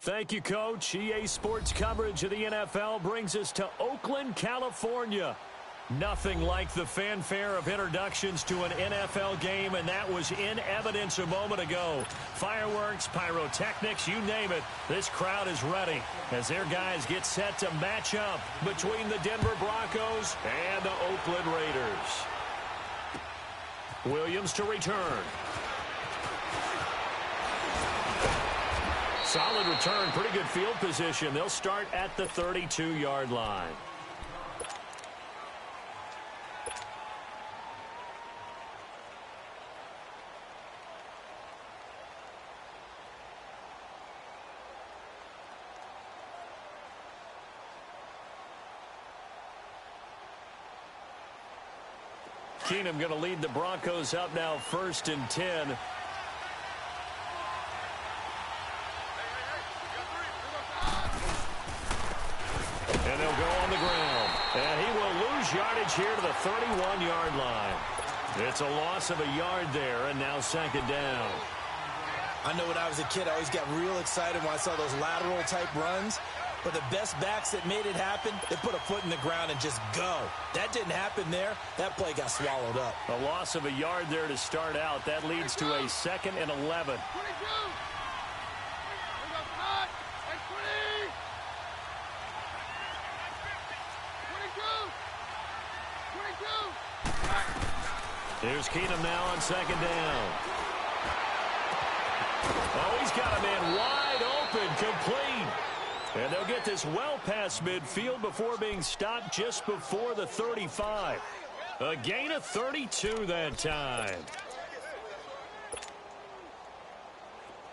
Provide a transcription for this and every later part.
Thank you, Coach. EA Sports coverage of the NFL brings us to Oakland, California. Nothing like the fanfare of introductions to an NFL game, and that was in evidence a moment ago. Fireworks, pyrotechnics, you name it. This crowd is ready as their guys get set to match up between the Denver Broncos and the Oakland Raiders. Williams to return. Solid return, pretty good field position. They'll start at the 32-yard line. Keenum going to lead the Broncos up now 1st and 10. And they'll go on the ground. And he will lose yardage here to the 31-yard line. It's a loss of a yard there, and now 2nd down. I know when I was a kid, I always got real excited when I saw those lateral-type runs. But the best backs that made it happen, they put a foot in the ground and just go. That didn't happen there. That play got swallowed up. A loss of a yard there to start out. That leads to a 2nd and 11. Here's Keenum now on 2nd down. Oh, he's got a man wide open, complete. And they'll get this well past midfield before being stopped just before the 35. A gain of 32 that time.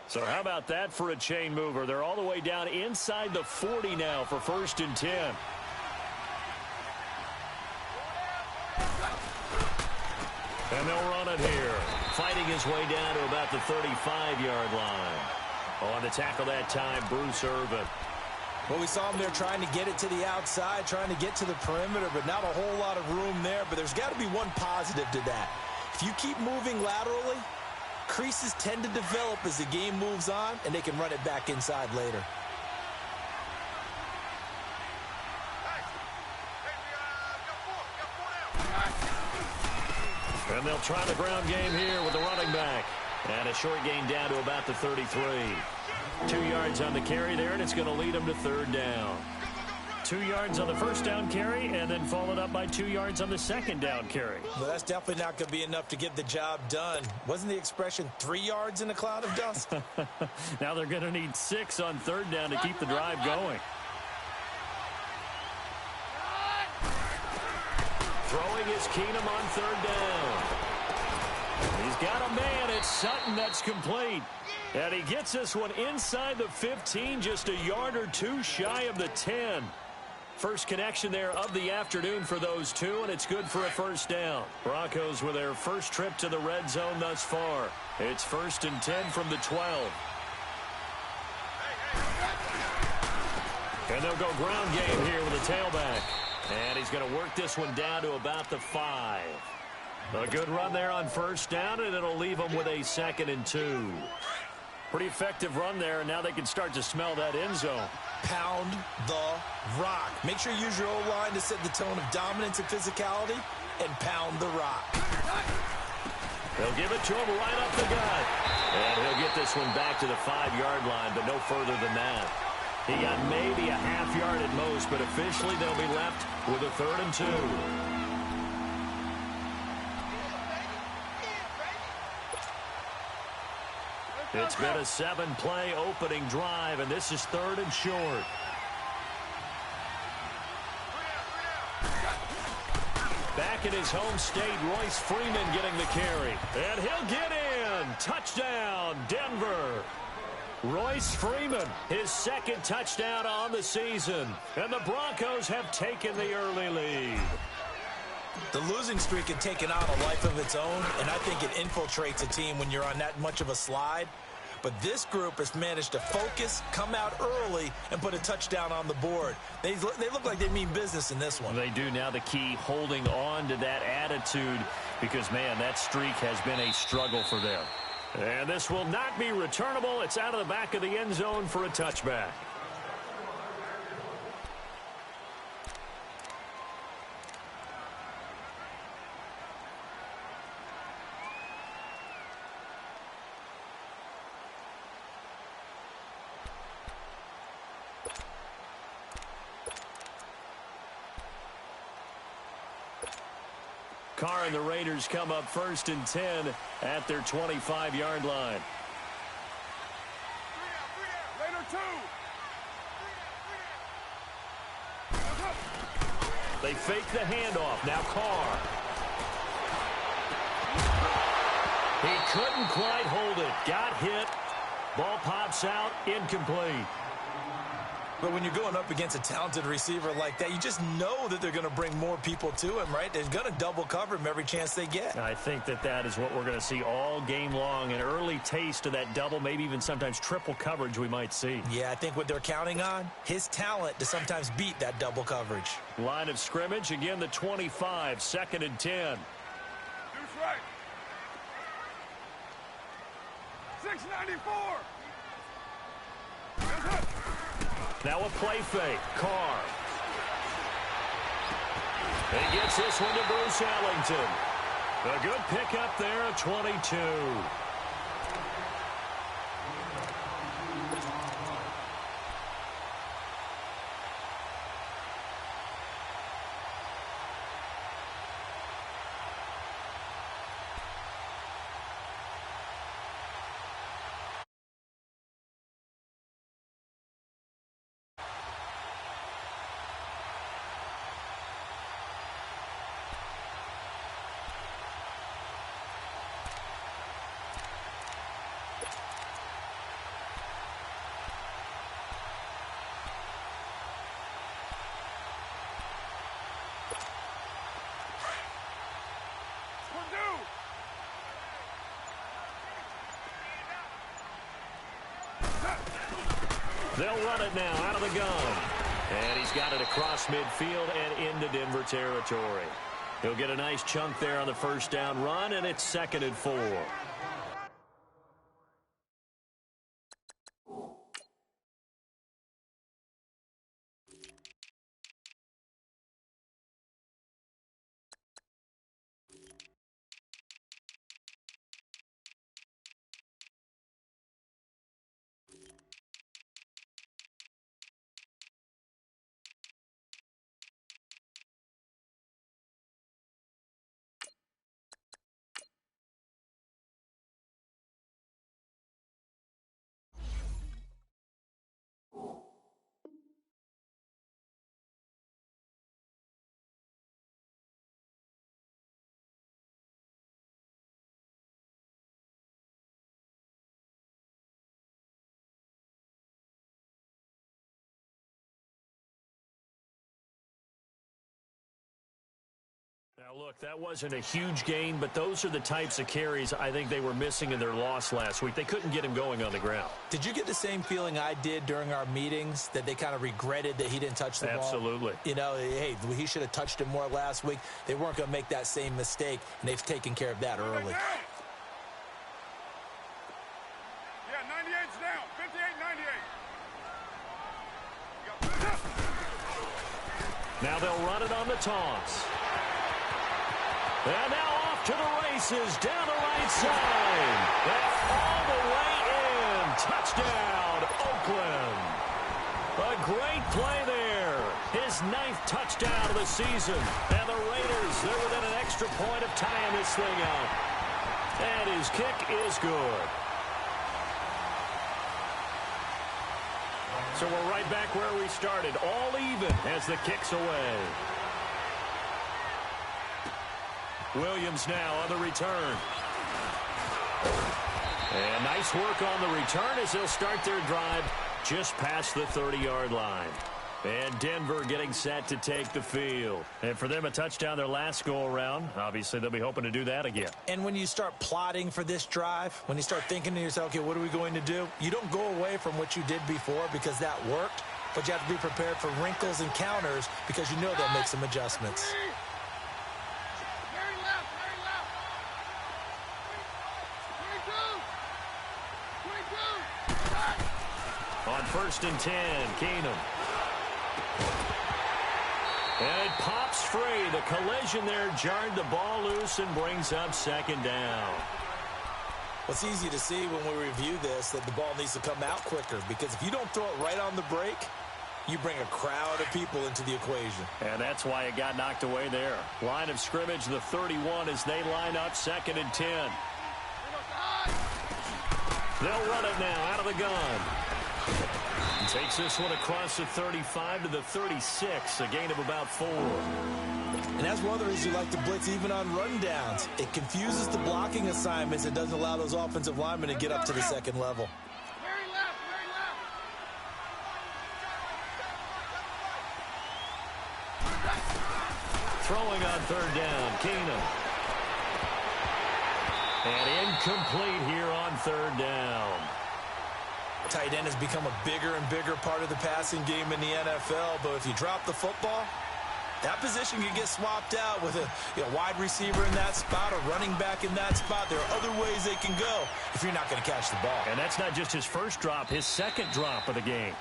So how about that for a chain mover? They're all the way down inside the 40 now for 1st and 10. And they'll run it here. Fighting his way down to about the 35-yard line. On to tackle that time, Bruce Irvin. Well, we saw him there trying to get it to the outside, trying to get to the perimeter, but not a whole lot of room there. But there's got to be one positive to that. If you keep moving laterally, creases tend to develop as the game moves on, and they can run it back inside later. And they'll try the ground game here with the running back. And a short gain down to about the 33. 2 yards on the carry there, and it's going to lead them to 3rd down. 2 yards on the 1st down carry, and then followed up by 2 yards on the 2nd down carry. Well, that's definitely not going to be enough to get the job done. Wasn't the expression 3 yards in a cloud of dust? Now they're going to need 6 on 3rd down to keep the drive going. Throwing is Keenum on 3rd down. He's got a man. It's Sutton that's complete. And he gets this one inside the 15, just a yard or two shy of the 10. First connection there of the afternoon for those two, and it's good for a 1st down. Broncos with their first trip to the red zone thus far. It's 1st and 10 from the 12. And they'll go ground game here with a tailback. And he's going to work this one down to about the 5. A good run there on 1st down, and it'll leave them with a 2nd and 2. Pretty effective run there, and now they can start to smell that end zone. Pound the rock. Make sure you use your O-line to set the tone of dominance and physicality, and pound the rock. They'll give it to him right up the gut. And he'll get this one back to the 5-yard line, but no further than that. He got maybe a half yard at most, but officially they'll be left with a 3rd and 2. It's been a 7-play opening drive, and this is 3rd and short. Back in his home state, Royce Freeman getting the carry. And he'll get in. Touchdown, Denver. Royce Freeman, his 2nd touchdown on the season. And the Broncos have taken the early lead. The losing streak had taken on a life of its own, and I think it infiltrates a team when you're on that much of a slide. But this group has managed to focus, come out early, and put a touchdown on the board. They look like they mean business in this one. They do. Now the key, holding on to that attitude, because, man, that streak has been a struggle for them. And this will not be returnable. It's out of the back of the end zone for a touchback. Carr and the Raiders come up 1st and 10 at their 25-yard line. They fake the handoff. Now Carr. He couldn't quite hold it. Got hit. Ball pops out. Incomplete. But when you're going up against a talented receiver like that, you just know that they're going to bring more people to him, right? They're going to double cover him every chance they get. I think that is what we're going to see all game long. An early taste of that double, maybe even sometimes triple coverage we might see. Yeah, I think what they're counting on, his talent to sometimes beat that double coverage. Line of scrimmage, again the 25, 2nd and 10. Deuce right. 694. Now a play fake. Carr. He gets this one to Bruce Ellington. A good pickup there at 22. They'll run it now out of the gun. And he's got it across midfield and into Denver territory. He'll get a nice chunk there on the first down run, and it's 2nd and 4. Now, look, that wasn't a huge gain, but those are the types of carries I think they were missing in their loss last week. They couldn't get him going on the ground. Did you get the same feeling I did during our meetings, that they kind of regretted that he didn't touch the ball? Absolutely. You know, hey, he should have touched it more last week. They weren't going to make that same mistake, and they've taken care of that early. Yeah, 98's down. 58-98. Now they'll run it on the toss. And now off to the races, down the right side. And all the way in. Touchdown, Oakland. A great play there. His 9th touchdown of the season. And the Raiders, they're within an extra point of tying this thing out. And his kick is good. So we're right back where we started. All even as the kick's away. Williams now on the return. And nice work on the return as they'll start their drive just past the 30-yard line. And Denver getting set to take the field. And for them, a touchdown their last go-around. Obviously, they'll be hoping to do that again. And when you start plotting for this drive, when you start thinking to yourself, okay, what are we going to do? You don't go away from what you did before because that worked, but you have to be prepared for wrinkles and counters because you know they'll make some adjustments. On 1st and 10, Keenum. And it pops free. The collision there jarred the ball loose and brings up 2nd down. Well, it's easy to see when we review this that the ball needs to come out quicker, because if you don't throw it right on the break, you bring a crowd of people into the equation. And that's why it got knocked away there. Line of scrimmage, the 31, as they line up 2nd and 10. They'll run it now out of the gun. He takes this one across the 35 to the 36, a gain of about 4. And that's one of the reasons you like to blitz even on rundowns. It confuses the blocking assignments. It doesn't allow those offensive linemen to get up to the 2nd level. Very left, very left. Throwing on 3rd down, Keenum. And incomplete here on 3rd down. Tight end has become a bigger and bigger part of the passing game in the NFL, but if you drop the football, that position can get swapped out with a wide receiver in that spot, a running back in that spot. There are other ways they can go if you're not going to catch the ball. And that's not just his first drop, his 2nd drop of the game.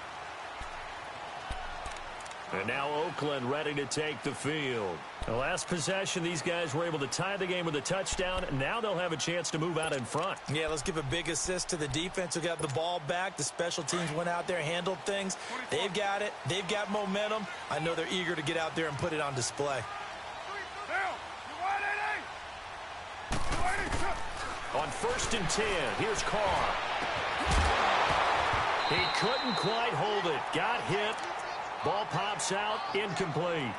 And now Oakland ready to take the field. The last possession, these guys were able to tie the game with a touchdown. Now they'll have a chance to move out in front. Yeah, let's give a big assist to the defense who got the ball back. The special teams went out there, handled things. They've got it. They've got momentum. I know they're eager to get out there and put it on display. On 1st and 10, here's Carr. He couldn't quite hold it. Got hit. Ball pops out, incomplete.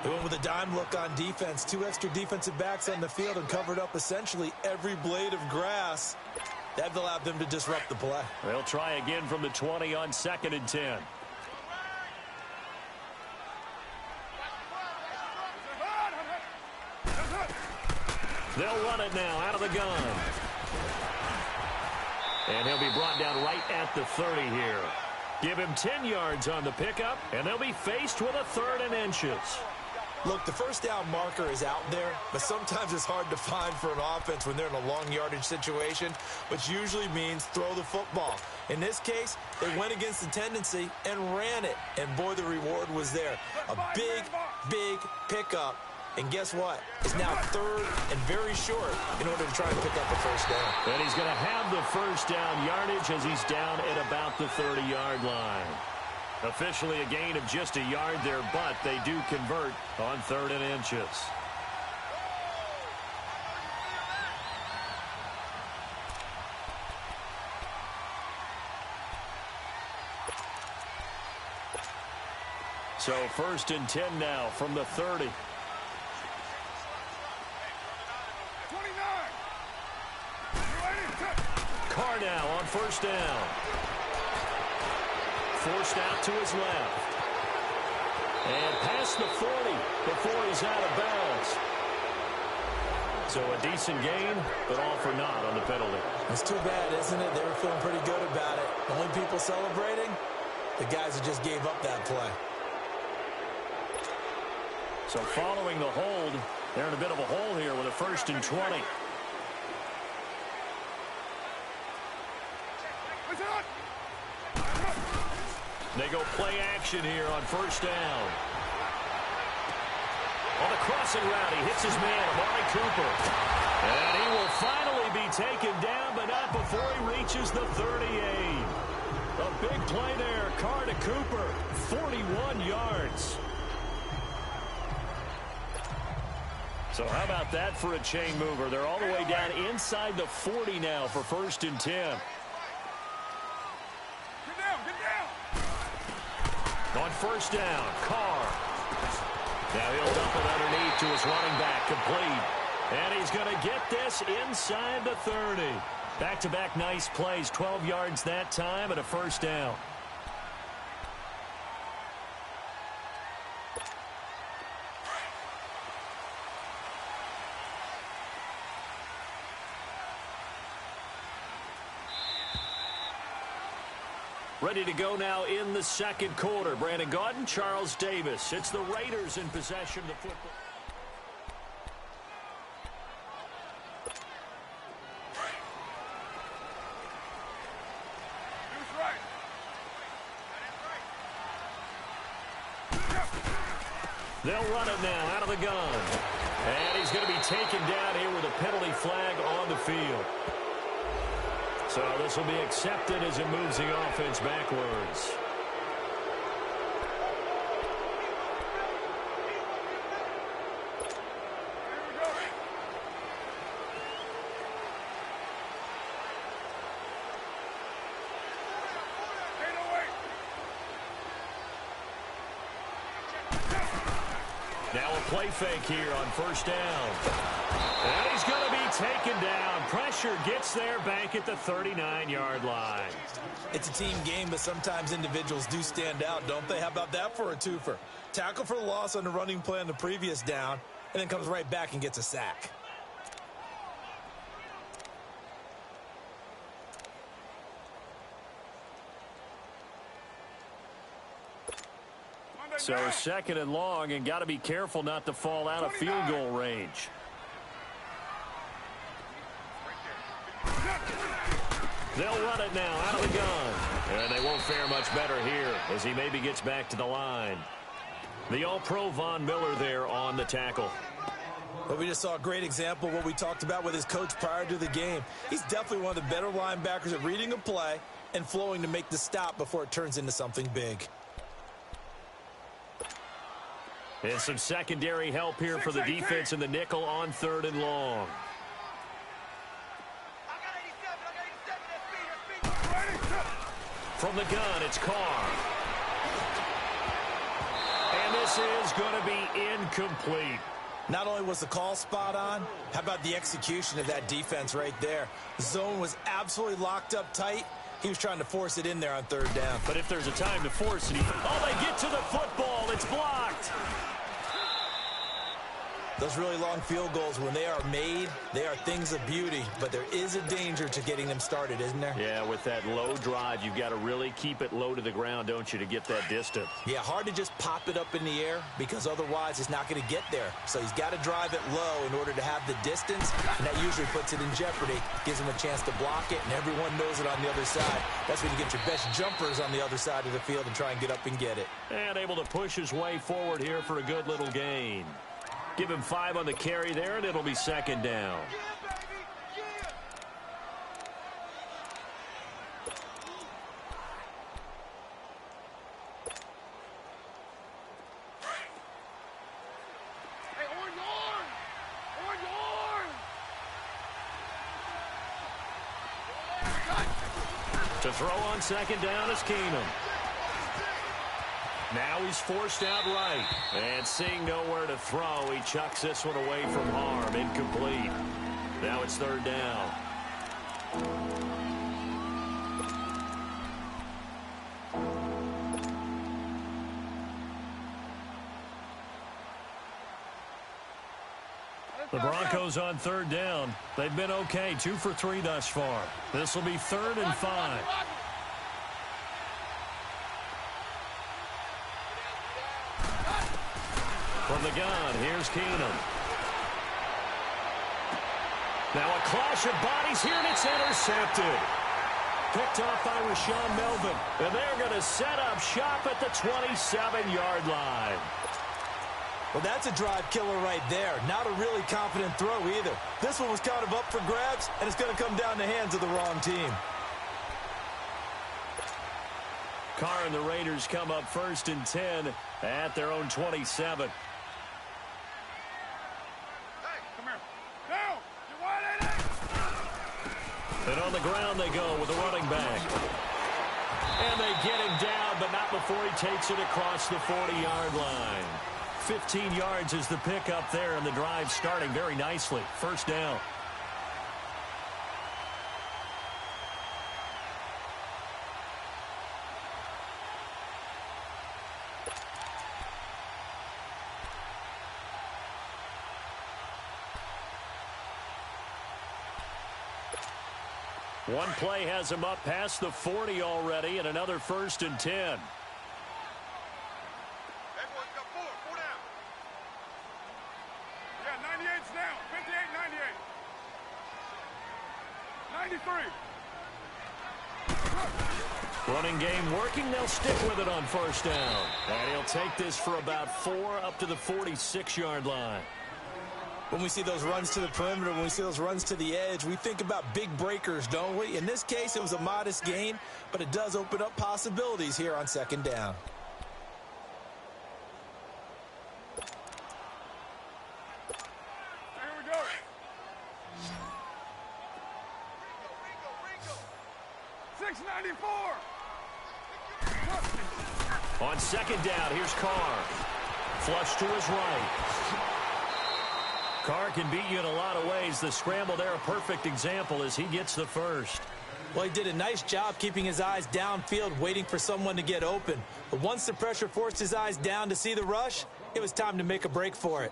They went with a dime look on defense. 2 extra defensive backs on the field and covered up essentially every blade of grass. That allowed them to disrupt the play. They'll try again from the 20 on 2nd and 10. They'll run it now out of the gun. And he'll be brought down right at the 30 here. Give him 10 yards on the pickup, and they'll be faced with a 3rd and inches. Look, the first down marker is out there, but sometimes it's hard to find for an offense when they're in a long yardage situation, which usually means throw the football. In this case, they went against the tendency and ran it, and boy, the reward was there. A big, big pickup, and guess what? It's now 3rd and very short in order to try and pick up a first down. And he's going to have the first down yardage as he's down at about the 30-yard line. Officially a gain of just a yard there, but they do convert on 3rd and inches. So 1st and 10 now from the 30. 29. Carr now on 1st down. Forced out to his left. And past the 40 before he's out of bounds. So a decent gain, but all for naught on the penalty. It's too bad, isn't it? They were feeling pretty good about it. The only people celebrating, the guys who just gave up that play. So following the hold, they're in a bit of a hole here with a 1st and 20. They go play action here on 1st down. On the crossing route, he hits his man, Amari Cooper. And he will finally be taken down, but not before he reaches the 38. A big play there, Carr to Cooper, 41 yards. So how about that for a chain mover? They're all the way down inside the 40 now for 1st and 10. On 1st down, Carr. Now he'll dump it underneath to his running back, complete. And he's going to get this inside the 30. Back-to-back nice plays, 12 yards that time and a 1st down. Ready to go now in the 2nd quarter. Brandon Gaudin, Charles Davis. It's the Raiders in possession of the football. Deuce right. They'll run it now out of the gun. And he's going to be taken down here with a penalty flag on the field. So this will be accepted as it moves the offense backwards. Now a play fake here on first down. And he's going to be taken down. Pressure gets there back at the 39-yard line. It's a team game, but sometimes individuals do stand out, don't they? How about that for a twofer? Tackle for the loss on the running play on the previous down, and then comes right back and gets a sack. So second and long, and got to be careful not to fall out of field goal range. They'll run it now out of the gun. And they won't fare much better here as he maybe gets back to the line. The All-Pro Von Miller there on the tackle. But we just saw a great example of what we talked about with his coach prior to the game. He's definitely one of the better linebackers at reading a play and flowing to make the stop before it turns into something big. And some secondary help here for the defense in the nickel on third and long. From the gun, it's Carr. And this is going to be incomplete. Not only was the call spot on, how about the execution of that defense right there? The zone was absolutely locked up tight. He was trying to force it in there on third down. But if there's a time to force it, they get to the football. It's blocked. Those really long field goals, when they are made, they are things of beauty. But there is a danger to getting them started, isn't there? Yeah, with that low drive, you've got to really keep it low to the ground, don't you, to get that distance. Yeah, hard to just pop it up in the air because otherwise it's not going to get there. So he's got to drive it low in order to have the distance, and that usually puts it in jeopardy, gives him a chance to block it, and everyone knows it on the other side. That's when you get your best jumpers on the other side of the field and try and get up and get it. And able to push his way forward here for a good little gain. Give him 5 on the carry there, and it'll be second down. To throw on second down is Keenum. Now he's forced out right. And seeing nowhere to throw, he chucks this one away from harm. Incomplete. Now it's third down. The Broncos on third down. They've been okay, 2 for 3 thus far. This will be 3rd and 5. From the gun, here's Keenum. Now a clash of bodies here, and it's intercepted. Picked off by Rashawn Melvin. And they're going to set up shop at the 27-yard line. Well, that's a drive killer right there. Not a really confident throw either. This one was kind of up for grabs, and it's going to come down the hands of the wrong team. Carr and the Raiders come up 1st and 10 at their own 27. And on the ground they go with the running back. And they get him down, but not before he takes it across the 40-yard line. 15 yards is the pickup there, and the drive starting very nicely. First down. One play has him up past the 40 already, and another 1st and 10. Everyone's got 4 down. Yeah, 98's down. 58, 98. 93. Running game working. They'll stick with it on first down. And he'll take this for about 4 up to the 46-yard line. When we see those runs to the perimeter, when we see those runs to the edge, we think about big breakers, don't we? In this case, it was a modest gain, but it does open up possibilities here on second down. Here we go. $6.94. On second down, here's Carr. Flush to his right. Carr can beat you in a lot of ways. The scramble there, a perfect example as he gets the first. Well, he did a nice job keeping his eyes downfield, waiting for someone to get open. But once the pressure forced his eyes down to see the rush, it was time to make a break for it.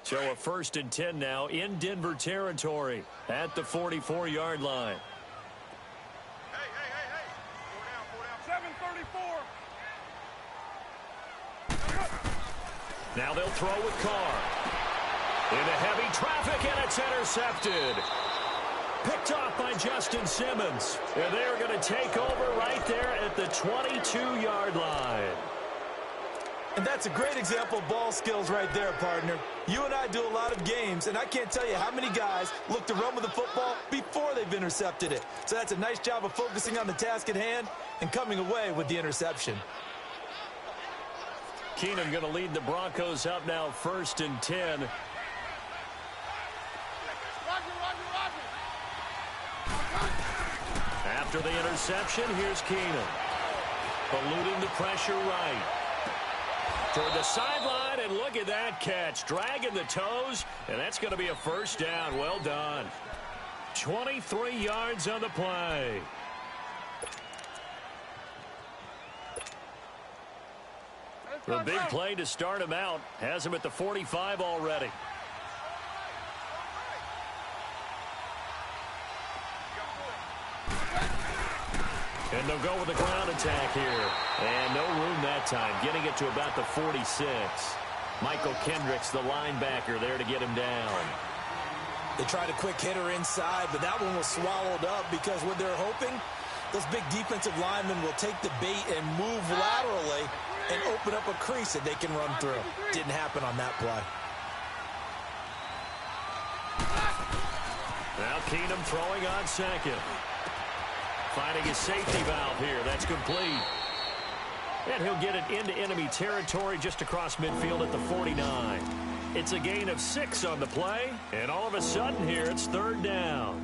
So a 1st and 10 now in Denver territory at the 44-yard line. Hey. 4 down. 7:34. Now they'll throw with Carr. Into heavy traffic, and it's intercepted. Picked off by Justin Simmons. And they're going to take over right there at the 22-yard line. And that's a great example of ball skills right there, partner. You and I do a lot of games, and I can't tell you how many guys look to run with the football before they've intercepted it. So that's a nice job of focusing on the task at hand and coming away with the interception. Keenum going to lead the Broncos up now 1st and 10. After the interception, here's Keenum. Eluding the pressure right. Toward the sideline, and look at that catch. Dragging the toes, and that's going to be a first down. Well done. 23 yards on the play. The big play to start him out. Has him at the 45 already. And they'll go with the ground attack here. And no room that time. Getting it to about the 46. Michael Kendricks, the linebacker, there to get him down. They tried a quick hitter inside, but that one was swallowed up because what they're hoping, those big defensive linemen will take the bait and move laterally and open up a crease that they can run through. Didn't happen on that play. Now Keenum throwing on second. Finding his safety valve here. That's complete. And he'll get it into enemy territory just across midfield at the 49. It's a gain of 6 on the play. And all of a sudden here, it's 3rd down.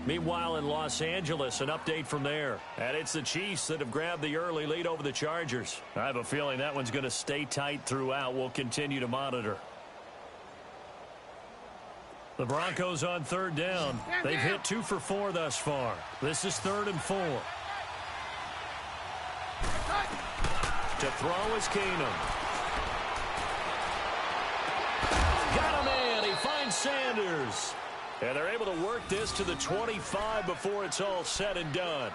Meanwhile, in Los Angeles, an update from there. And it's the Chiefs that have grabbed the early lead over the Chargers. I have a feeling that one's going to stay tight throughout. We'll continue to monitor. The Broncos on 3rd down. They've hit 2 for 4 thus far. This is 3rd and 4. To throw is Keenum. Got a man. He finds Sanders. And they're able to work this to the 25 before it's all said and done.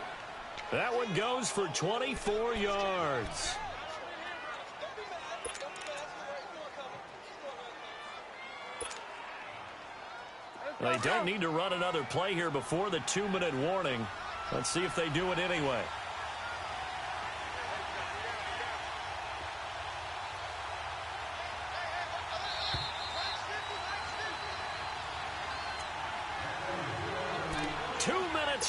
That one goes for 24 yards. They don't need to run another play here before the 2-minute warning. Let's see if they do it anyway.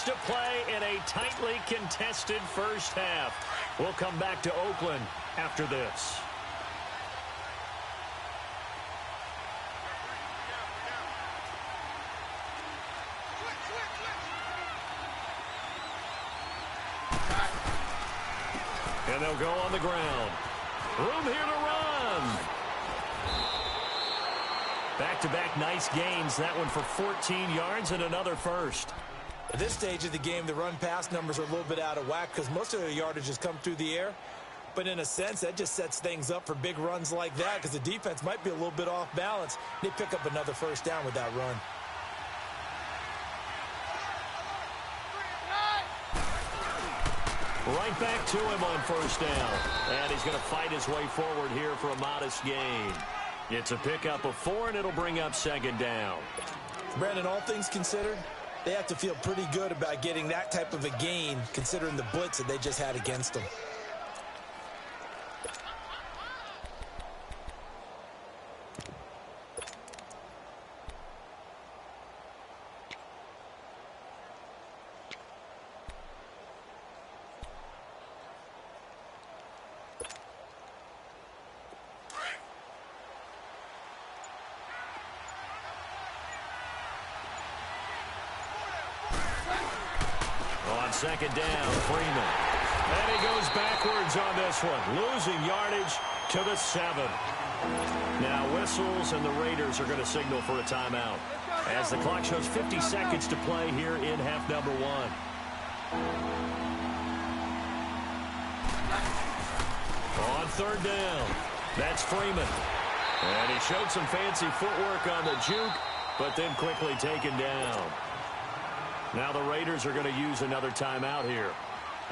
To play in a tightly contested first half. We'll come back to Oakland after this. And they'll go on the ground. Room here to run. Back-to-back nice gains. That one for 14 yards and another first. At this stage of the game, the run-pass numbers are a little bit out of whack because most of their yardage has come through the air. But in a sense, that just sets things up for big runs like that because the defense might be a little bit off balance. They pick up another first down with that run. Right back to him on first down. And he's going to fight his way forward here for a modest gain. It's a pickup of 4, and it'll bring up second down. Brandon, all things considered, they have to feel pretty good about getting that type of a gain considering the blitz that they just had against them. Second down, Freeman. And he goes backwards on this one, losing yardage to the 7. Now whistles, and the Raiders are going to signal for a timeout as the clock shows 50 seconds to play here in half number 1. On third down, that's Freeman. And he showed some fancy footwork on the juke, but then quickly taken down. Now the Raiders are going to use another timeout here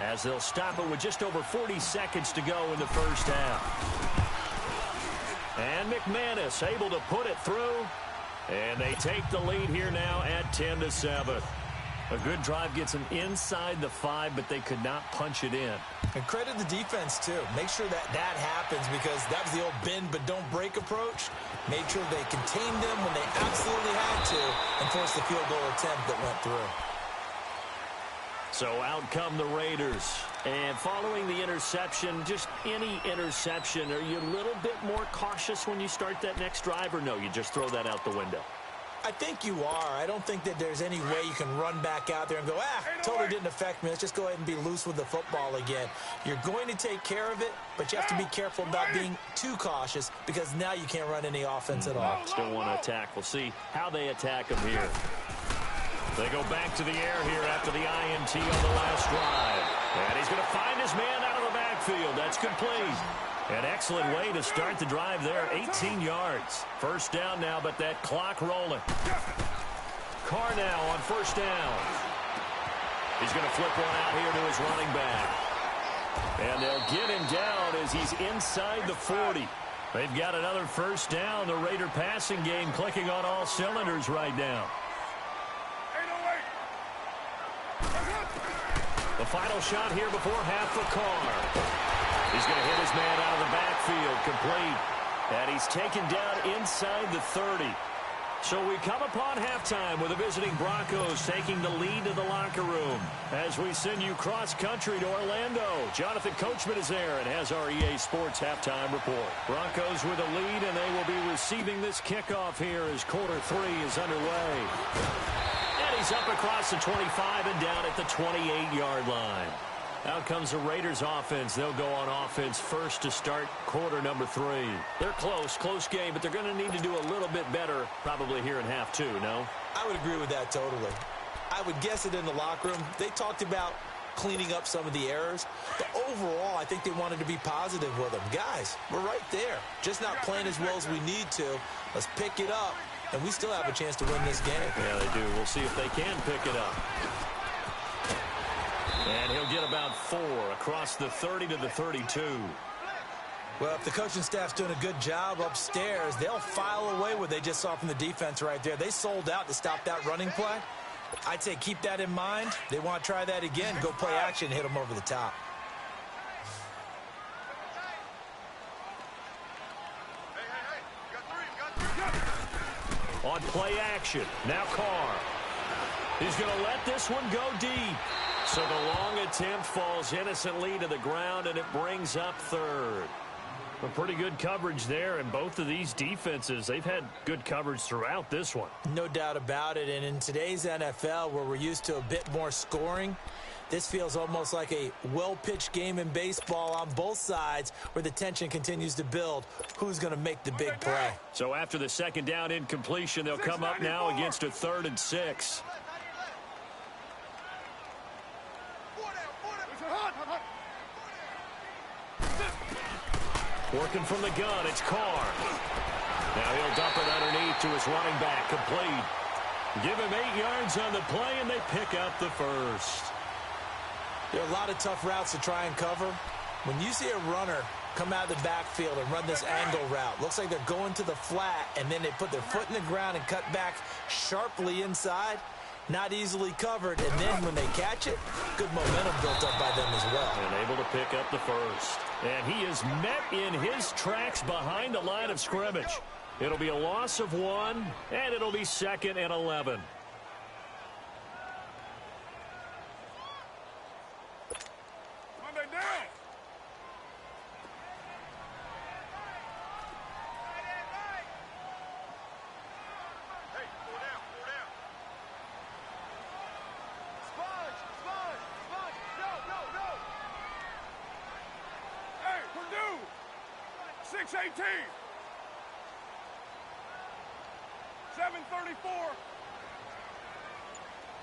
as they'll stop it with just over 40 seconds to go in the first half. And McManus able to put it through, and they take the lead here now at 10-7. A good drive gets them inside the 5, but they could not punch it in. And credit the defense, too. Make sure that happens because that was the old bend but don't break approach. Made sure they contained them when they absolutely had to and forced the field goal attempt that went through. So out come the Raiders. And following the interception, just any interception, are you a little bit more cautious when you start that next drive, or no, you just throw that out the window? I think you are. I don't think that there's any way you can run back out there and go, totally didn't affect me. Let's just go ahead and be loose with the football again. You're going to take care of it, but you have to be careful about being too cautious because now you can't run any offense at all. Still want to attack. We'll see how they attack them here. They go back to the air here after the INT on the last drive. And he's going to find his man out of the backfield. That's complete. An excellent way to start the drive there, 18 yards. First down now, but that clock rolling. Carr now on first down. He's going to flip one out here to his running back. And they'll get him down as he's inside the 40. They've got another first down. The Raider passing game clicking on all cylinders right now. The final shot here before half for Carr. He's going to hit his man out of the backfield, complete. And he's taken down inside the 30. So we come upon halftime with the visiting Broncos taking the lead to the locker room. As we send you cross-country to Orlando, Jonathan Coachman is there and has our EA Sports halftime report. Broncos with a lead, and they will be receiving this kickoff here as quarter 3 is underway. And he's up across the 25 and down at the 28-yard line. Out comes the Raiders offense. They'll go on offense first to start quarter number 3. They're close game, but they're going to need to do a little bit better probably here in half 2, no? I would agree with that totally. I would guess it in the locker room. They talked about cleaning up some of the errors, but overall I think they wanted to be positive with them. Guys, we're right there. Just not playing as well as we need to. Let's pick it up, and we still have a chance to win this game. Yeah, they do. We'll see if they can pick it up. And he'll get about 4 across the 30 to the 32. Well, if the coaching staff's doing a good job upstairs, they'll file away what they just saw from the defense right there. They sold out to stop that running play. I'd say keep that in mind. They want to try that again, go play action, hit them over the top. On play action, now Carr. He's going to let this one go deep. So the long attempt falls innocently to the ground, and it brings up third. A pretty good coverage there, and both of these defenses, they've had good coverage throughout this one. No doubt about it, and in today's NFL, where we're used to a bit more scoring, this feels almost like a well-pitched game in baseball on both sides where the tension continues to build. Who's going to make the big play? So after the second down incompletion, they'll come up now against a 3rd and 6. Working from the gun, it's Carr. Now he'll dump it underneath to his running back, complete. Give him 8 yards on the play, and they pick up the first. There are a lot of tough routes to try and cover. When you see a runner come out of the backfield and run this angle route, looks like they're going to the flat, and then they put their foot in the ground and cut back sharply inside. Not easily covered, and then when they catch it, good momentum built up by them as well. And able to pick up the first. And he is met in his tracks behind the line of scrimmage. It'll be a loss of 1, and it'll be 2nd and 11. Monday down. Hey, 4 down, 4 down. Sponge, no. Hey, Purdue. 6:18. 7:34.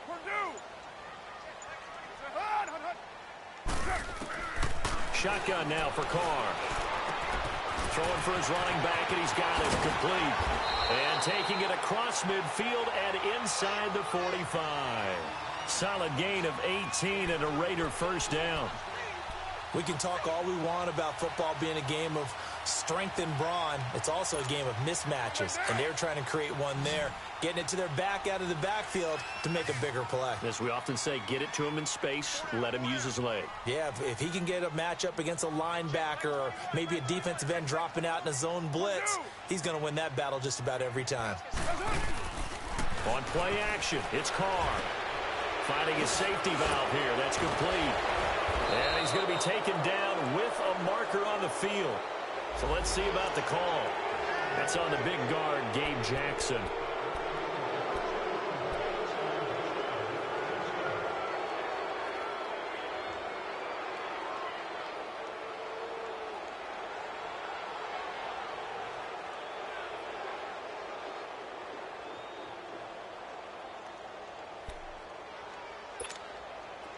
Purdue. Shotgun now for Carr. Throwing for his running back, and he's got it complete. And taking it across midfield and inside the 45. Solid gain of 18 and a Raider first down. We can talk all we want about football being a game of strength and brawn. It's also a game of mismatches, and they're trying to create one there, getting it to their back out of the backfield to make a bigger play. As we often say, get it to him in space, let him use his leg. Yeah, if he can get a matchup against a linebacker or maybe a defensive end dropping out in a zone blitz, he's going to win that battle just about every time. On play action, it's Carr. Finding his safety valve here. That's complete. And he's going to be taken down with a marker on the field. So let's see about the call. That's on the big guard, Gabe Jackson.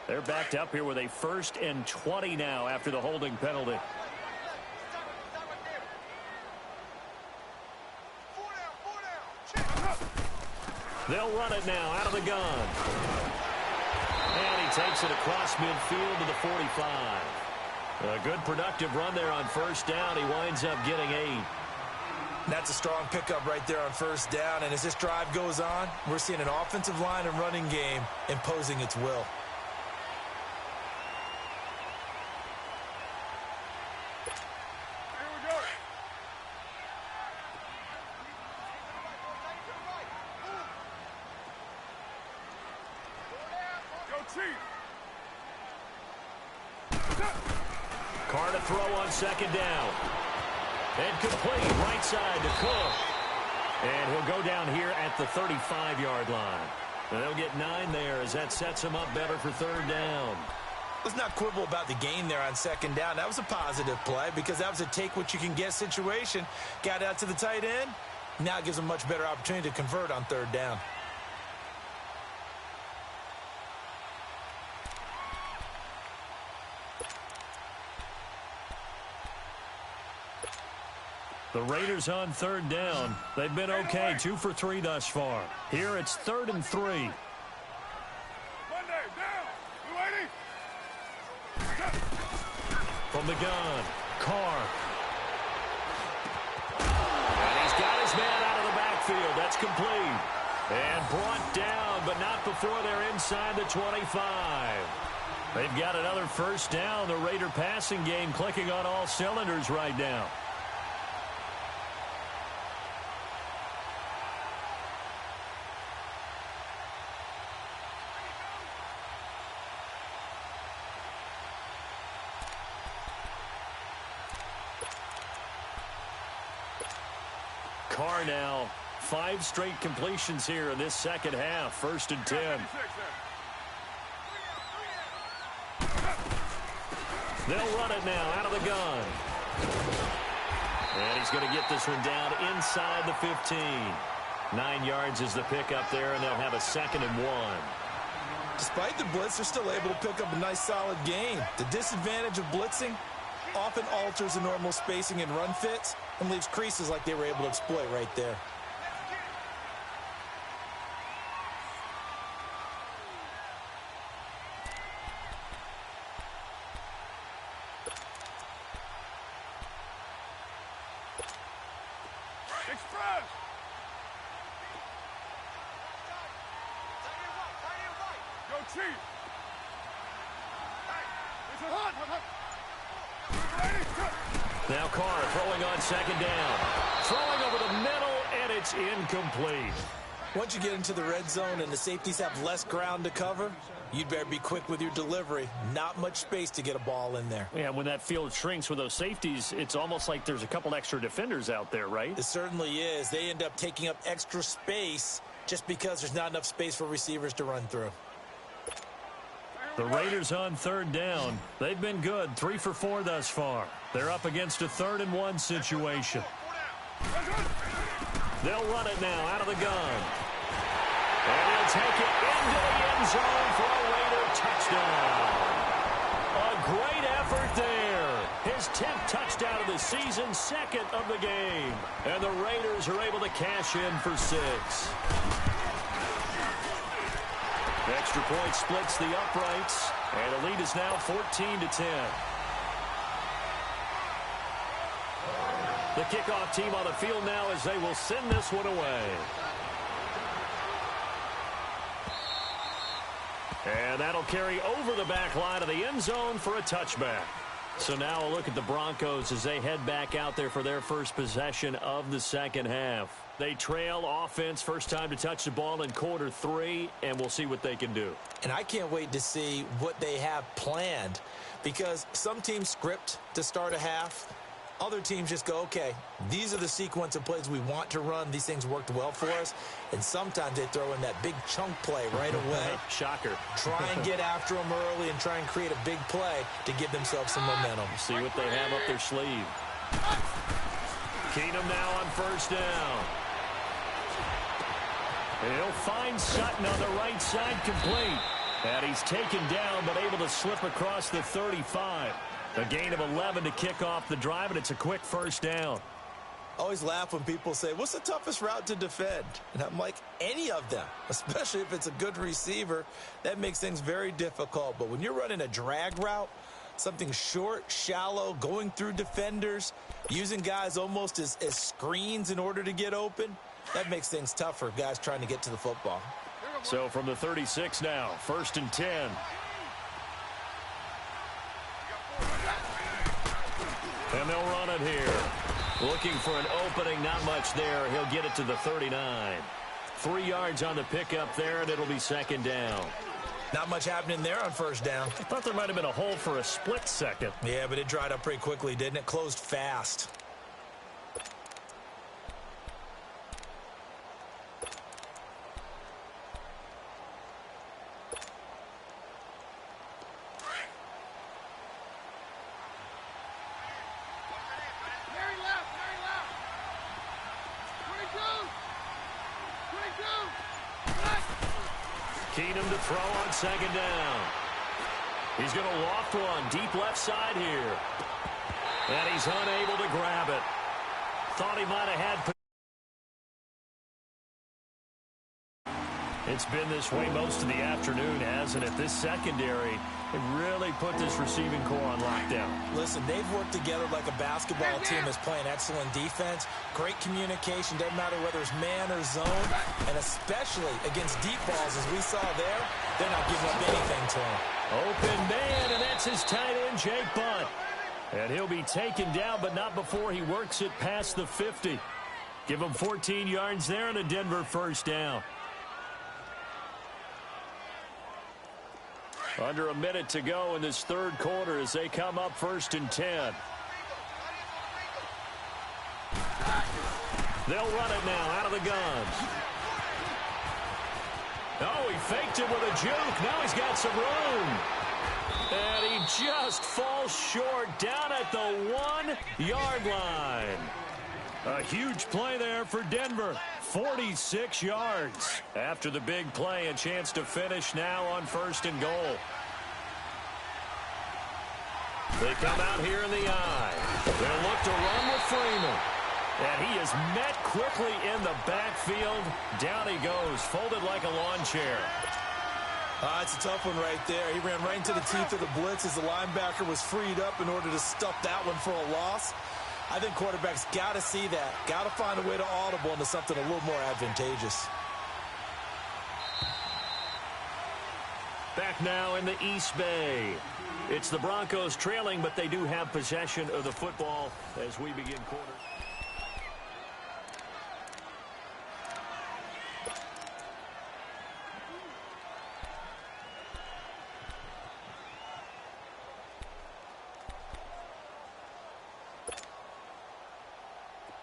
They're backed up here with a 1st and 20 now after the holding penalty. They'll run it now out of the gun. And he takes it across midfield to the 45. A good productive run there on 1st down. He winds up getting 8. That's a strong pickup right there on 1st down. And as this drive goes on, we're seeing an offensive line and running game imposing its will. Carr to throw on 2nd down. And complete right side to Cook. And he'll go down here at the 35-yard line. And they'll get 9 there as that sets him up better for 3rd down. Let's not quibble about the gain there on 2nd down. That was a positive play because that was a take-what-you-can-get situation. Got out to the tight end. Now it gives him a much better opportunity to convert on 3rd down. The Raiders on 3rd down. They've been okay, 2 for 3 thus far. Here it's 3rd and 3. Monday, down. 280. From the gun, Carr. And he's got his man out of the backfield. That's complete. And brought down, but not before they're inside the 25. They've got another 1st down. The Raider passing game clicking on all cylinders right now. Carr now, 5 straight completions here in this 2nd half. 1st and 10. They'll run it now out of the gun. And he's going to get this one down inside the 15. 9 yards is the pickup there, and they'll have a 2nd and 1. Despite the blitz, they're still able to pick up a nice solid gain. The disadvantage of blitzing often alters the normal spacing and run fits and leaves creases like they were able to exploit right there. Express. Go, Chief. Hey, it's a hot. Now Carr throwing on second down. Throwing over the middle, and it's incomplete. Once you get into the red zone and the safeties have less ground to cover, you'd better be quick with your delivery. Not much space to get a ball in there. Yeah, when that field shrinks with those safeties, it's almost like there's a couple extra defenders out there, right? It certainly is. They end up taking up extra space just because there's not enough space for receivers to run through. The Raiders on third down. They've been good, 3 for 4 thus far. They're up against a 3rd and 1 situation. They'll run it now out of the gun. And he'll take it into the end zone for a Raider touchdown. A great effort there. His 10th touchdown of the season, 2nd of the game. And the Raiders are able to cash in for 6. Extra point splits the uprights, and the lead is now 14-10. The kickoff team on the field now as they will send this one away. And that'll carry over the back line of the end zone for a touchback. So now a look at the Broncos as they head back out there for their first possession of the second half. They trail offense, first time to touch the ball in quarter 3, and we'll see what they can do. And I can't wait to see what they have planned, because some teams script to start a half. Other teams just go, okay, these are the sequence of plays we want to run. These things worked well for us. And sometimes they throw in that big chunk play right away. Shocker. Try and get after them early and try and create a big play to give themselves some momentum. See what they have up their sleeve. Keenum now on first down. And he'll find Sutton on the right side, complete. And he's taken down but able to slip across the 35. A gain of 11 to kick off the drive, and it's a quick first down. I always laugh when people say, what's the toughest route to defend? And I'm like, any of them, especially if it's a good receiver. That makes things very difficult. But when you're running a drag route, something short, shallow, going through defenders, using guys almost as screens in order to get open, that makes things tough for guys trying to get to the football. So from the 36 now, 1st and 10. And they'll run it here. Looking for an opening, not much there. He'll get it to the 39. 3 yards on the pickup there, and it'll be second down. Not much happening there on first down. I thought there might have been a hole for a split second. Yeah, but it dried up pretty quickly, didn't it? Closed fast. Keenum to throw on second down. He's going to loft one deep left side here. And he's unable to grab it. Thought he might have had. It's been this way most of the afternoon, hasn't it? This secondary, it really put this receiving core on lockdown. Listen, they've worked together like a basketball team that's playing excellent defense. Great communication, doesn't matter whether it's man or zone. And especially against deep balls, as we saw there, they're not giving up anything to him. Open man, and that's his tight end, Jake Bunt. And he'll be taken down, but not before he works it past the 50. Give him 14 yards there and a Denver first down. Under a minute to go in this third quarter as they come up 1st and 10. They'll run it now out of the gun. Oh, he faked it with a juke. Now he's got some room. And he just falls short down at the 1-yard line. A huge play there for Denver. 46 yards. After the big play, a chance to finish now on 1st and goal. They come out here in the eye. They'll look to run with Freeman. And he is met quickly in the backfield. Down he goes, folded like a lawn chair. It's a tough one right there. He ran right into the teeth of the blitz as the linebacker was freed up in order to stuff that one for a loss. I think quarterbacks got to see that. Got to find a way to audible into something a little more advantageous. Back now in the East Bay. It's the Broncos trailing, but they do have possession of the football as we begin quarter.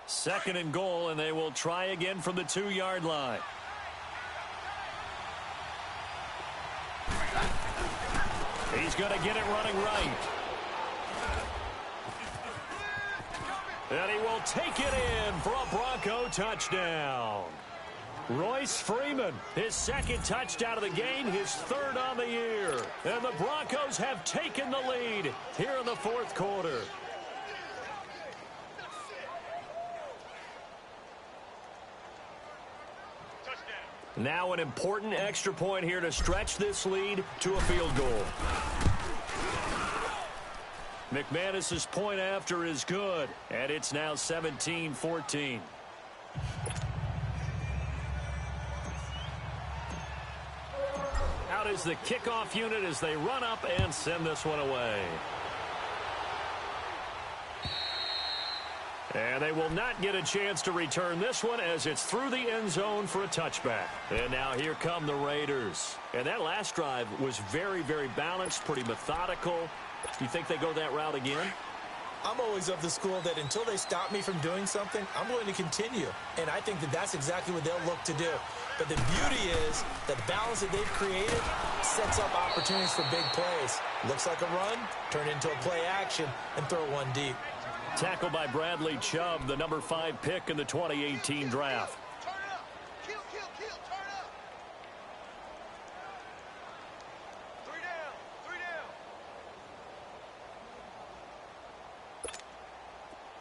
Second and goal, and they will try again from the 2-yard line. He's going to get it running right. And he will take it in for a Bronco touchdown. Royce Freeman, his second touchdown of the game, his third on the year. And the Broncos have taken the lead here in the fourth quarter. Now an important extra point here to stretch this lead to a field goal. McManus's point after is good, and it's now 17-14. Out is the kickoff unit as they run up and send this one away. And they will not get a chance to return this one as it's through the end zone for a touchback. And now here come the Raiders. And that last drive was very, very balanced, pretty methodical. Do you think they go that route again? I'm always of the school that until they stop me from doing something, I'm going to continue. And I think that that's exactly what they'll look to do. But the beauty is the balance that they've created sets up opportunities for big plays. Looks like a run, turn into a play action, and throw one deep. Tackled by Bradley Chubb, the number 5 pick in the 2018 draft. Turn up. Kill, turn up. 3 down.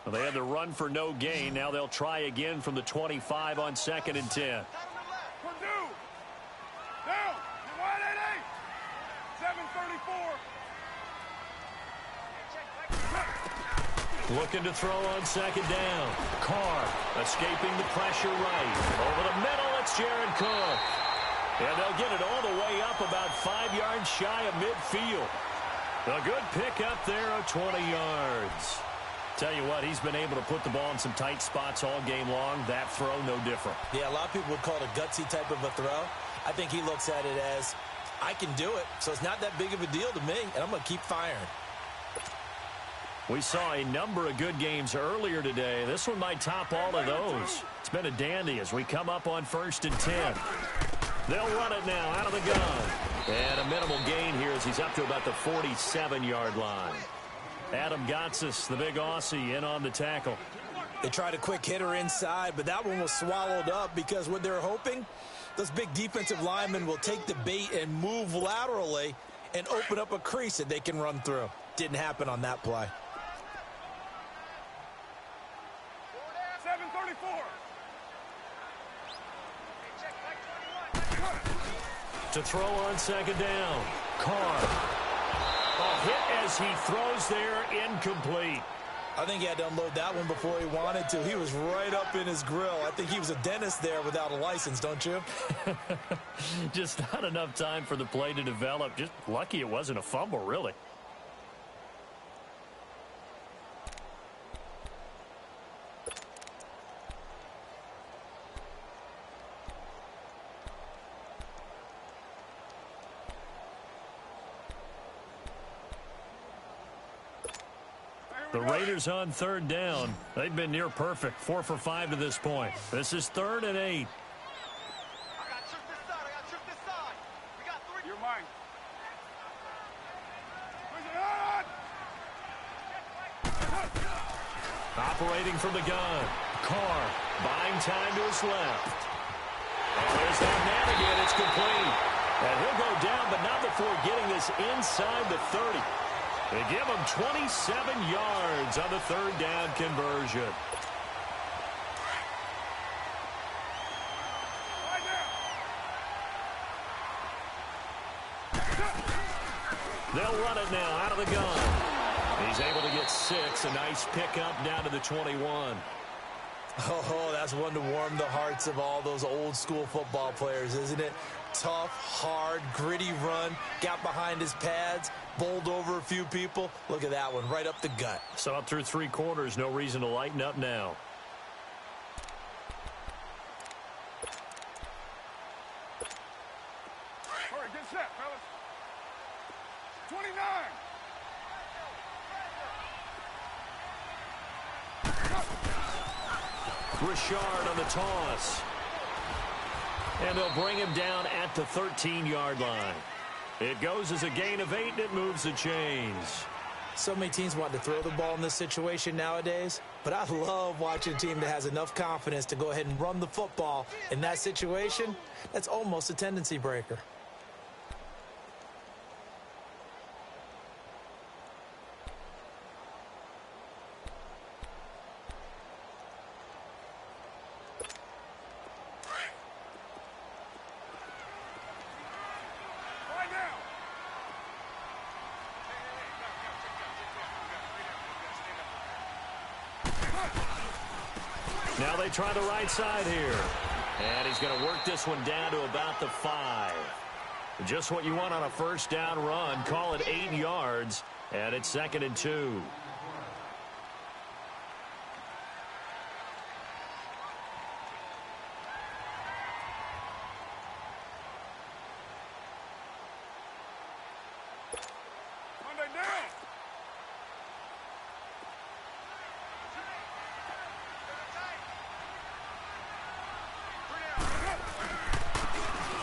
Well, they had the run for no gain. Now they'll try again from the 25 on 2nd and 10. Purdue. Down. You're wide at 8. 7:34. Looking to throw on 2nd down. Carr escaping the pressure right. Over the middle, it's Jared Cook. And they'll get it all the way up about 5 yards shy of midfield. A good pick up there of 20 yards. Tell you what, he's been able to put the ball in some tight spots all game long. That throw, no different. Yeah, a lot of people would call it a gutsy type of a throw. I think he looks at it as, I can do it, so it's not that big of a deal to me, and I'm going to keep firing. We saw a number of good games earlier today. This one might top all of those. It's been a dandy as we come up on 1st and 10. They'll run it now out of the gun. And a minimal gain here as he's up to about the 47-yard line. Adam Gotsis, the big Aussie, in on the tackle. They tried a quick hitter inside, but that one was swallowed up because what they're hoping, those big defensive linemen will take the bait and move laterally and open up a crease that they can run through. Didn't happen on that play. 7:34. To throw on 2nd down. Carr. A hit as he throws there, incomplete. I think he had to unload that one before he wanted to. He was right up in his grill. I think he was a dentist there without a license, don't you? Just not enough time for the play to develop. Just lucky it wasn't a fumble, really. The Raiders on 3rd down. They've been near perfect. 4 for 5 to this point. This is 3rd and 8. I got trick this side. We got 3. You're mine. Operating from the gun. Carr buying time to his left. And there's that man again. It's complete. And he'll go down, but not before getting this inside the 30. They give him 27 yards on the 3rd down conversion. They'll run it now out of the gun. He's able to get 6. A nice pickup down to the 21. Oh, that's one to warm the hearts of all those old school football players, isn't it? Tough, hard, gritty run, got behind his pads, bowled over a few people. Look at that one, right up the gut. So up through 3 quarters, no reason to lighten up now. All right, get set, fellas. 29. Richard on the toss. And they'll bring him down at the 13-yard line. It goes as a gain of 8, and it moves the chains. So many teams want to throw the ball in this situation nowadays, but I love watching a team that has enough confidence to go ahead and run the football. In that situation, that's almost a tendency breaker. Now they try the right side here. And he's going to work this one down to about the 5. Just what you want on a first down run. Call it 8 yards. And it's 2nd and 2.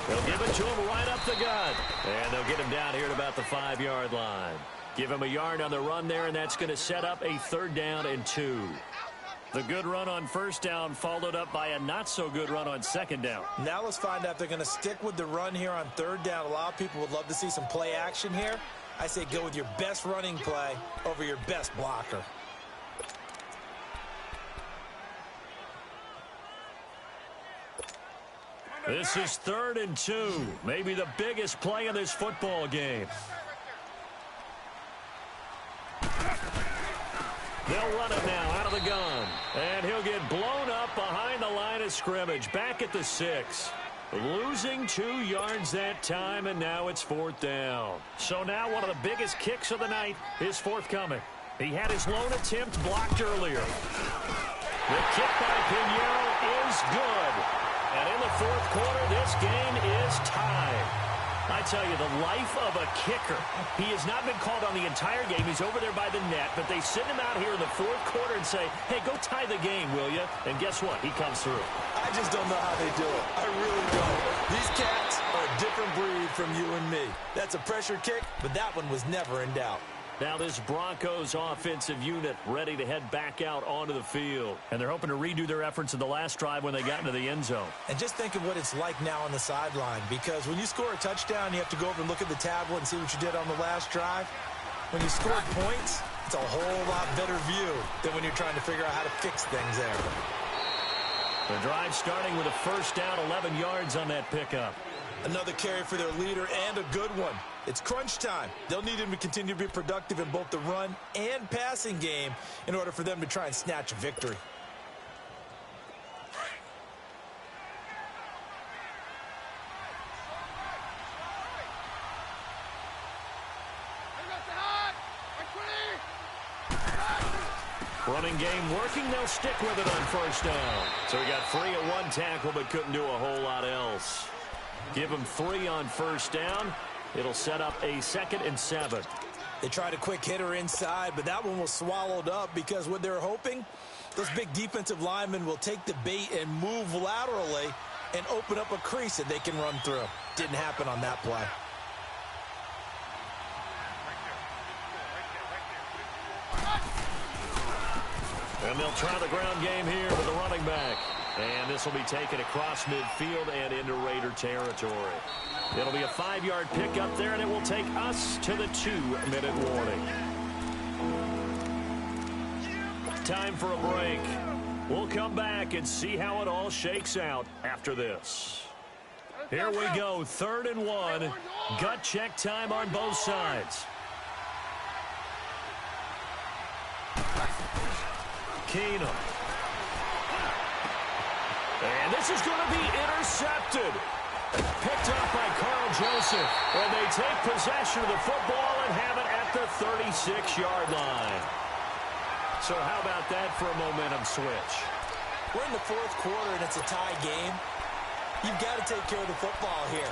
They'll give it to him right up the gut. And they'll get him down here at about the 5-yard line. Give him a yard on the run there, and that's going to set up a 3rd down and 2. The good run on first down followed up by a not-so-good run on 2nd down. Now let's find out if they're going to stick with the run here on 3rd down. A lot of people would love to see some play action here. I say go with your best running play over your best blocker. This is 3rd and 2. Maybe the biggest play in this football game. They'll run it now out of the gun. And he'll get blown up behind the line of scrimmage. Back at the 6. Losing 2 yards that time, and now it's 4th down. So now one of the biggest kicks of the night is forthcoming. He had his lone attempt blocked earlier. The kick by Pinheiro is good. And in the 4th quarter, this game is tied. I tell you, the life of a kicker. He has not been called on the entire game. He's over there by the net, but they send him out here in the 4th quarter and say, hey, go tie the game, will you? And guess what? He comes through. I just don't know how they do it. I really don't. These cats are a different breed from you and me. That's a pressure kick, but that one was never in doubt. Now this Broncos offensive unit ready to head back out onto the field. And they're hoping to redo their efforts in the last drive when they got into the end zone. And just think of what it's like now on the sideline, because when you score a touchdown, you have to go over and look at the tablet and see what you did on the last drive. When you scored points, it's a whole lot better view than when you're trying to figure out how to fix things there. The drive starting with a first down, 11 yards on that pickup. Another carry for their leader, and a good one. It's crunch time. They'll need him to continue to be productive in both the run and passing game in order for them to try and snatch a victory. Running game working. They'll stick with it on first down. So he got 3 at 1 tackle, but couldn't do a whole lot else. Give him 3 on first down. It'll set up a 2nd and 7. They tried a quick hitter inside, but that one was swallowed up because what they're hoping, those big defensive linemen will take the bait and move laterally and open up a crease that they can run through. Didn't happen on that play. And they'll try the ground game here with the running back. And this will be taken across midfield and into Raider territory. It'll be a 5-yard pickup there, and it will take us to the 2-minute warning. Time for a break. We'll come back and see how it all shakes out after this. Here we go, 3rd and 1. Gut check time on both sides. Keenum. And this is going to be intercepted. Picked up by Carl Joseph. And they take possession of the football and have it at the 36-yard line. So how about that for a momentum switch? We're in the fourth quarter, and it's a tie game. You've got to take care of the football here.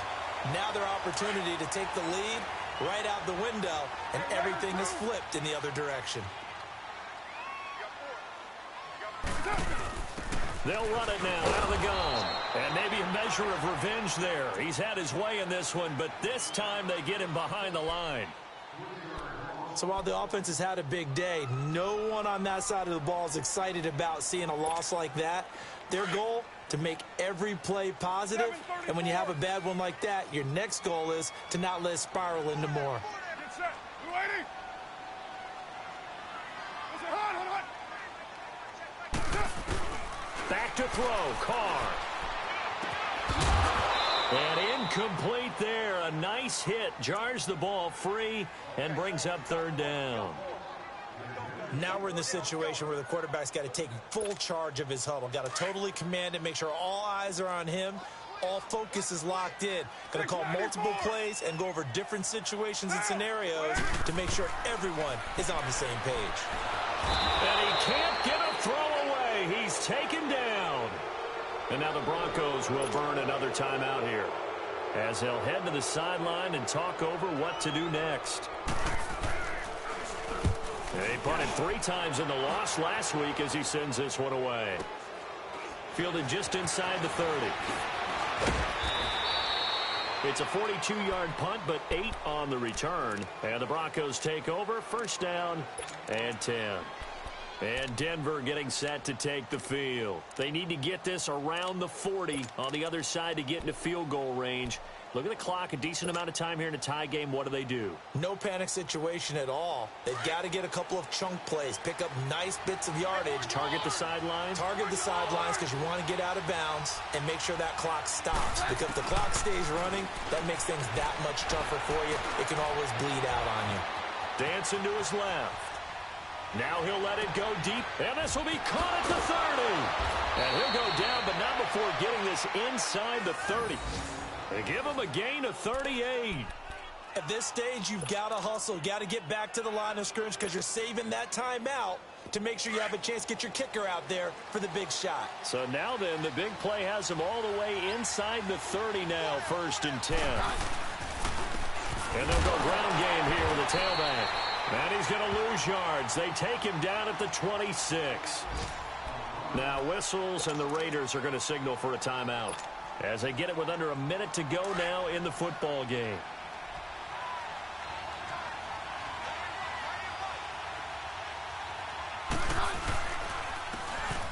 Now their opportunity to take the lead right out the window, and everything is flipped in the other direction. They'll run it now out of the gun. And maybe a measure of revenge there. He's had his way in this one, but this time they get him behind the line. So while the offense has had a big day, no one on that side of the ball is excited about seeing a loss like that. Their goal, to make every play positive. And when you have a bad one like that, your next goal is to not let it spiral into more. Back to throw, Carr. And incomplete there. A nice hit. Jars the ball free and brings up third down. Now we're in the situation where the quarterback's got to take full charge of his huddle. Got to totally command it, make sure all eyes are on him. All focus is locked in. Going to call multiple plays and go over different situations and scenarios to make sure everyone is on the same page. And he can't get a throw away. He's taken down. And now the Broncos will burn another timeout here as they'll head to the sideline and talk over what to do next. He punted 3 times in the loss last week as he sends this one away. Fielded just inside the 30. It's a 42-yard punt, but 8 on the return. And the Broncos take over, first down and 10. And Denver getting set to take the field. They need to get this around the 40 on the other side to get into field goal range. Look at the clock, a decent amount of time here in a tie game. What do? No panic situation at all. They've got to get a couple of chunk plays, pick up nice bits of yardage. Target the sidelines? Target the sidelines because you want to get out of bounds and make sure that clock stops. Because if the clock stays running, that makes things that much tougher for you. It can always bleed out on you. Dancing to his left. Now he'll let it go deep, and this will be caught at the 30. And he'll go down, but not before getting this inside the 30. They give him a gain of 38. At this stage, you've got to hustle. Got to get back to the line of scrimmage because you're saving that timeout to make sure you have a chance to get your kicker out there for the big shot. So now then, the big play has him all the way inside the 30 now, first and 10. And they'll go ground game here with the tailback. And he's going to lose yards. They take him down at the 26. Now whistles, and the Raiders are going to signal for a timeout as they get it with under a minute to go now in the football game.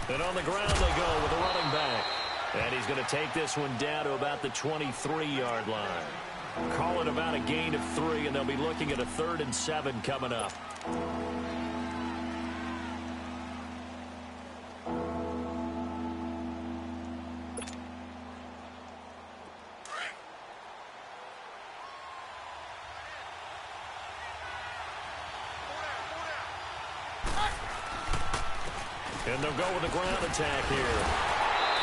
And on the ground they go with a running back. And he's going to take this one down to about the 23-yard line. Call it about a gain of 3, and they'll be looking at a 3rd and 7 coming up. And they'll go with a ground attack here.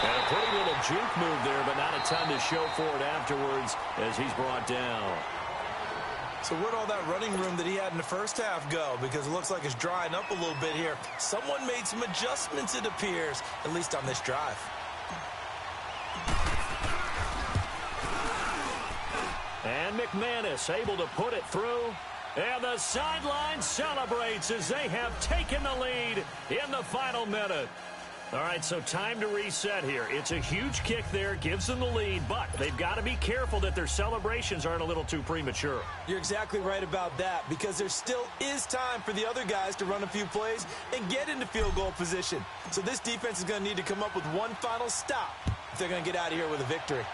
And a pretty little juke move there, but not a ton to show for it afterwards as he's brought down. So where'd all that running room that he had in the first half go? Because it looks like it's drying up a little bit here. Someone made some adjustments, it appears, at least on this drive. And McManus able to put it through. And the sideline celebrates as they have taken the lead in the final minute. All right, so time to reset here. It's a huge kick there, gives them the lead, but they've got to be careful that their celebrations aren't a little too premature. You're exactly right about that, because there still is time for the other guys to run a few plays and get into field goal position. So this defense is going to need to come up with one final stop if they're going to get out of here with a victory.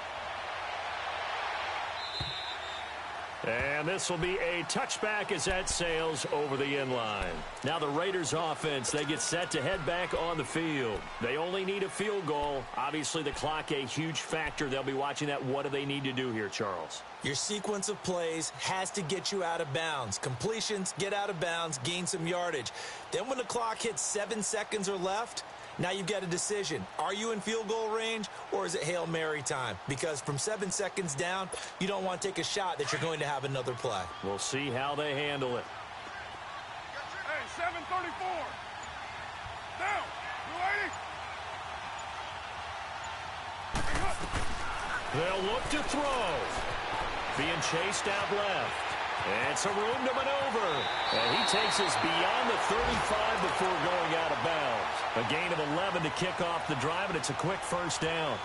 And this will be a touchback as that sails over the end line. Now the Raiders offense, they get set to head back on the field. They only need a field goal. Obviously the clock a huge factor. They'll be watching that. What do they need to do here, Charles? Your sequence of plays has to get you out of bounds. Completions, get out of bounds, gain some yardage. Then when the clock hits 7 seconds or left, now you've got a decision. Are you in field goal range or is it Hail Mary time? Because from 7 seconds down, you don't want to take a shot that you're going to have another play. We'll see how they handle it. Hey, 7:34. Down. You 80? They'll look to throw. Being chased out left. And it's a room to maneuver. And he takes us beyond the 35 before going out of bounds. A gain of 11 to kick off the drive, and it's a quick first down.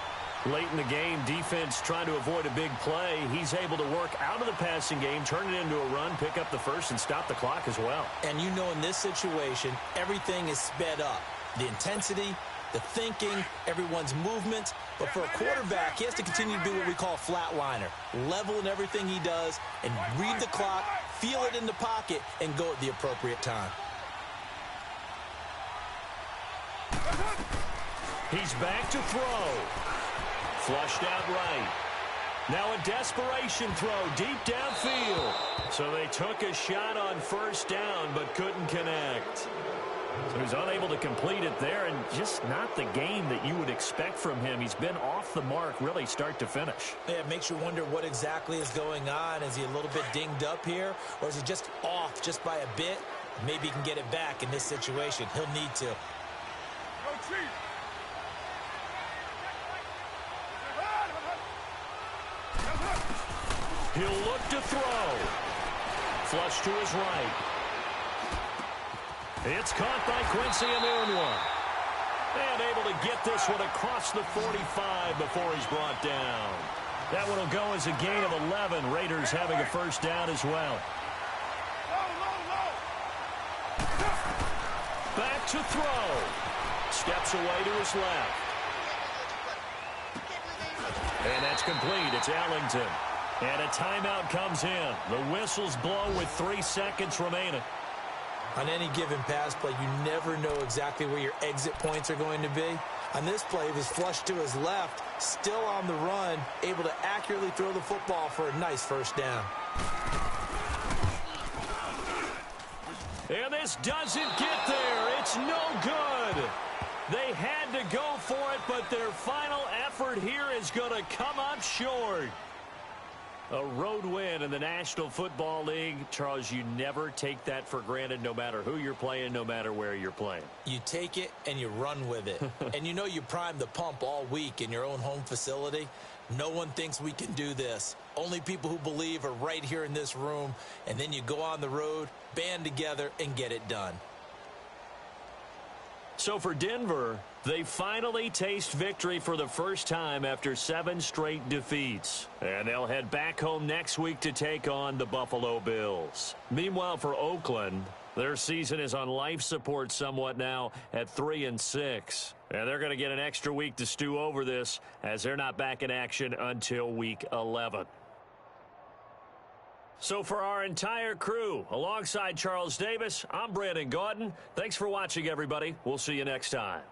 Late in the game, defense trying to avoid a big play. He's able to work out of the passing game, turn it into a run, pick up the first, and stop the clock as well. And you know in this situation, everything is sped up. The intensity, the thinking, everyone's movement. But for a quarterback, he has to continue to do what we call flatliner. Level in everything he does and read the clock, feel it in the pocket, and go at the appropriate time. He's back to throw. Flushed out right. Now a desperation throw deep downfield. So they took a shot on first down but couldn't connect. So he's unable to complete it there, and just not the game that you would expect from him. He's been off the mark really start to finish. Yeah, it makes you wonder what exactly is going on. Is he a little bit dinged up here, or is he just off just by a bit? Maybe he can get it back in this situation. He'll need to. Go Chiefs. He'll look to throw. Flush to his right. It's caught by Quincy Enunwa. And able to get this one across the 45 before he's brought down. That one will go as a gain of 11. Raiders having a first down as well. Back to throw. Steps away to his left. And that's complete. It's Ellington. And a timeout comes in. The whistles blow with 3 seconds remaining. On any given pass play, you never know exactly where your exit points are going to be. On this play, he was flushed to his left, still on the run, able to accurately throw the football for a nice first down. And this doesn't get there. It's no good. They had to go for it, but their final effort here is going to come up short. A road win in the National Football League. Charles, you never take that for granted, no matter who you're playing, no matter where you're playing. You take it and you run with it. And you know you primed the pump all week in your own home facility. No one thinks we can do this. Only people who believe are right here in this room. And then you go on the road, band together, and get it done. So for Denver, they finally taste victory for the first time after 7 straight defeats. And they'll head back home next week to take on the Buffalo Bills. Meanwhile, for Oakland, their season is on life support somewhat now at 3-6. And they're going to get an extra week to stew over this as they're not back in action until week 11. So for our entire crew, alongside Charles Davis, I'm Brandon Gaudin. Thanks for watching, everybody. We'll see you next time.